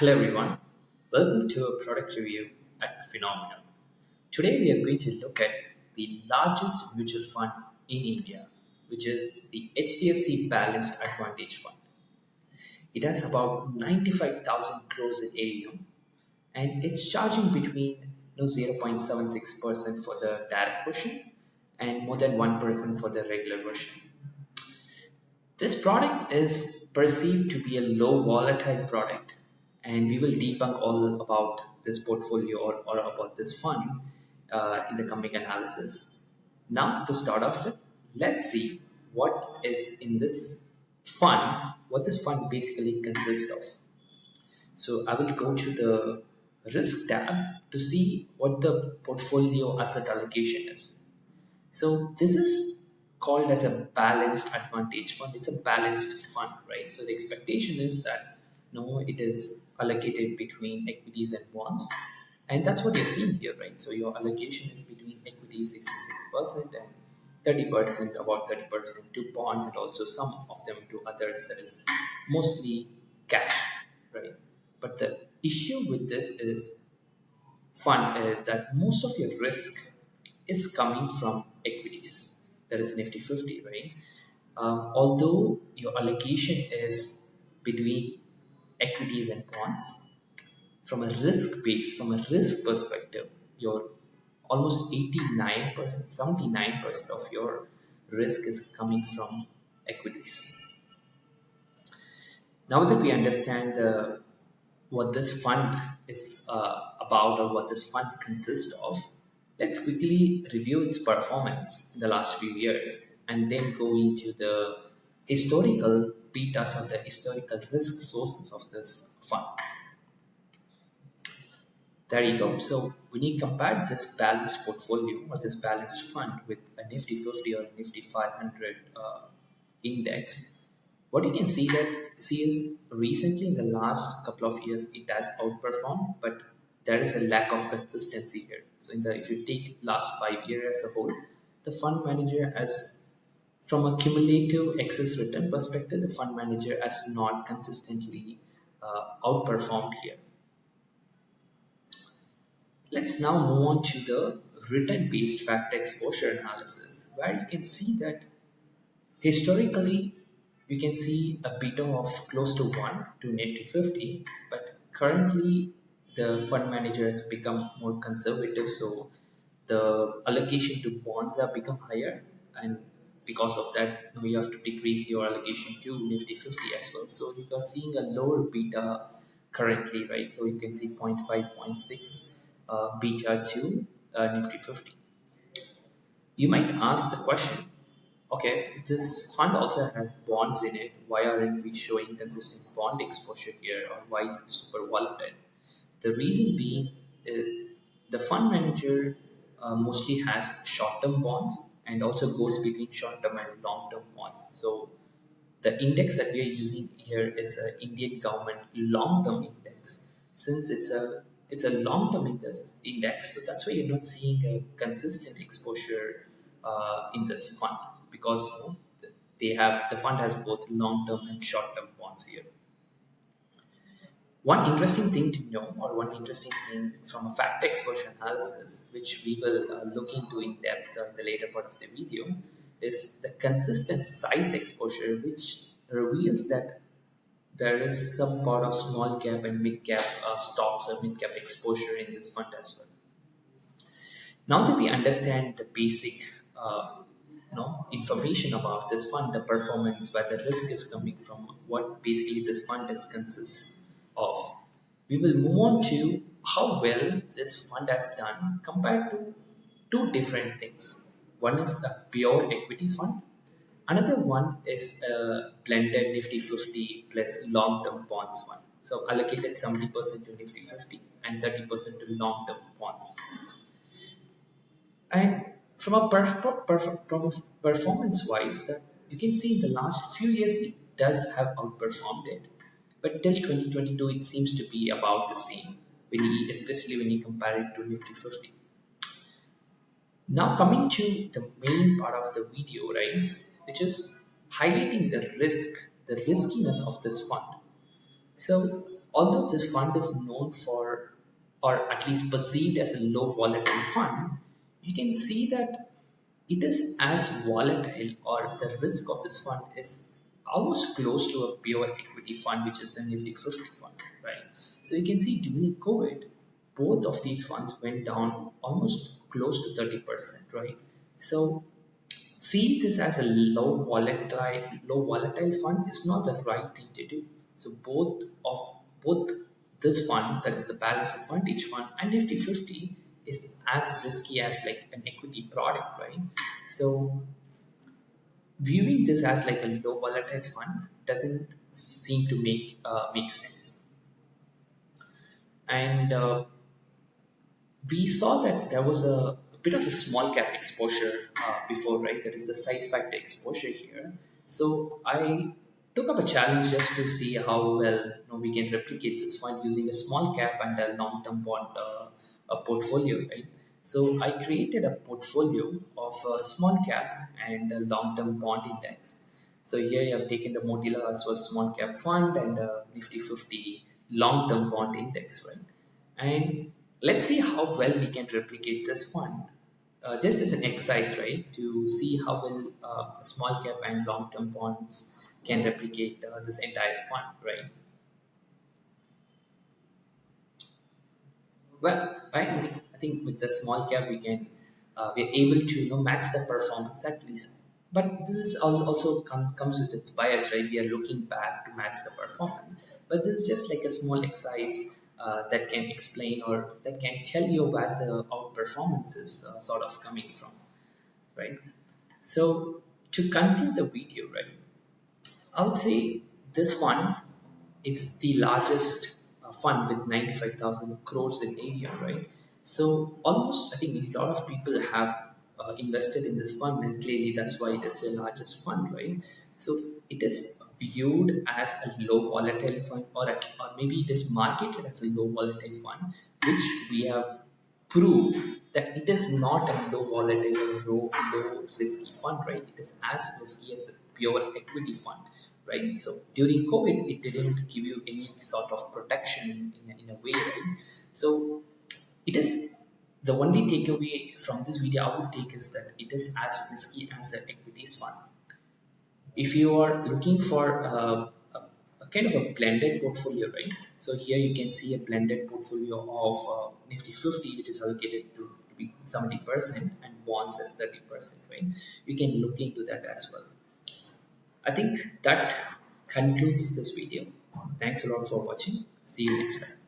Hello everyone, welcome to a product review at Phenomenal. Today we are going to look at the largest mutual fund in India, which is the HDFC Balanced Advantage Fund. It has about 95,000 crores in AUM and it's charging between 0.76% for the direct version and more than 1% for the regular version. This product is perceived to be a low volatile product, and we will debunk all about this portfolio or about this fund in the coming analysis. Now, to start off with, let's see what is in this fund, what this fund basically consists of. So, I will go to the risk tab to see what the portfolio asset allocation is. So this is called as a balanced advantage fund. It's a balanced fund, right? So the expectation is that it is allocated between equities and bonds. And that's what you're seeing here, right? So your allocation is between equities 66% and 30%, about 30% to bonds, and also some of them to others, that is mostly cash, right? But the issue with this fund is that most of your risk is coming from equities, that is Nifty 50, right? Although your allocation is between equities and bonds, from a risk base, from a risk perspective, your almost 89%, 79% of your risk is coming from equities. Now that we understand what this fund is about, or what this fund consists of, let's quickly review its performance in the last few years and then go into the historical betas or the historical risk sources of this fund. There you go. So when you compare this balanced portfolio or this balanced fund with a Nifty 50 or a Nifty 500 index, what you can see is recently in the last couple of years it has outperformed, but there is a lack of consistency here. So if you take last 5 years as a whole, the fund manager has, from a cumulative excess return perspective, the fund manager has not consistently outperformed here. Let's now move on to the return-based factor exposure analysis, where you can see that historically you can see a beta of close to 1 to Nifty 50, but currently the fund manager has become more conservative, so the allocation to bonds have become higher, and because of that you have to decrease your allocation to Nifty 50 as well. So you are seeing a lower beta currently, right? So you can see 0.5, 0.6 beta to Nifty 50. You might ask the question, okay, this fund also has bonds in it. Why aren't we showing consistent bond exposure here, or why is it super volatile? The reason being is the fund manager mostly has short-term bonds and also goes between short-term and long-term bonds. So the index that we are using here is an Indian government long-term index. Since it's a long-term index, so that's why you're not seeing a consistent exposure in this fund, because the fund has both long-term and short-term bonds here. One interesting thing to know, or one interesting thing from a factor exposure analysis, which we will look into in depth in the later part of the video, is the consistent size exposure, which reveals that there is some part of small cap and mid cap stocks or mid cap exposure in this fund as well. Now that we understand the basic information about this fund, the performance, where the risk is coming from, what basically this fund consists of, we will move on to how well this fund has done compared to two different things. One is a pure equity fund. Another one is a blended Nifty 50 plus long-term bonds fund. So allocated 70% to Nifty 50 and 30% to long-term bonds. And from a performance-wise, that you can see in the last few years it does have outperformed it, but till 2022 it seems to be about the same, especially when you compare it to Nifty 50. Now coming to the main part of the video, right, which is highlighting the riskiness of this fund. So Although this fund is known for, or at least perceived as a low volatile fund, you can see that it is as volatile, or the risk of this fund is almost close to a pure equity fund, which is the Nifty 50 fund, right? So you can see during COVID, both of these funds went down almost close to 30%, right? So see this as a low volatile fund is not the right thing to do. So both this fund, that is the Balanced Advantage Fund, and Nifty 50 is as risky as like an equity product, right? So viewing this as like a low volatile fund doesn't seem to make sense. And we saw that there was a bit of a small cap exposure before, right? That is the size factor exposure here. So I took up a challenge just to see how well we can replicate this fund using a small cap and a long-term bond a portfolio, right? So I created a portfolio of a small cap and a long-term bond index. So here you have taken the Motila as a small cap fund and a Nifty 50 long-term bond index, right? And let's see how well we can replicate this fund. Just as an exercise, right, to see how well small cap and long term bonds can replicate this entire fund, right? Well, right, I think with the small cap we're able to match the performance at least. But this is also comes with its bias, right? We are looking back to match the performance, but this is just like a small exercise that can explain or that can tell you where the outperformance is sort of coming from, right? So to conclude the video, right, I would say this fund is the largest fund with 95,000 crores in area, right? So almost, I think a lot of people have invested in this fund, and clearly that's why it is the largest fund, right? So it is viewed as a low volatile fund, or maybe it is marketed as a low volatile fund, which we have prove that it is not a low volatile or low risky fund, right? It is as risky as a pure equity fund, right? So during COVID, it didn't give you any sort of protection in a way, right? So it is the only takeaway from this video I would take is that it is as risky as an equities fund. If you are looking for a kind of a blended portfolio, right? So here you can see a blended portfolio of Nifty 50, which is allocated to be 70% and bonds as 30%, right? You can look into that as well. I think that concludes this video. Thanks a lot for watching. See you next time.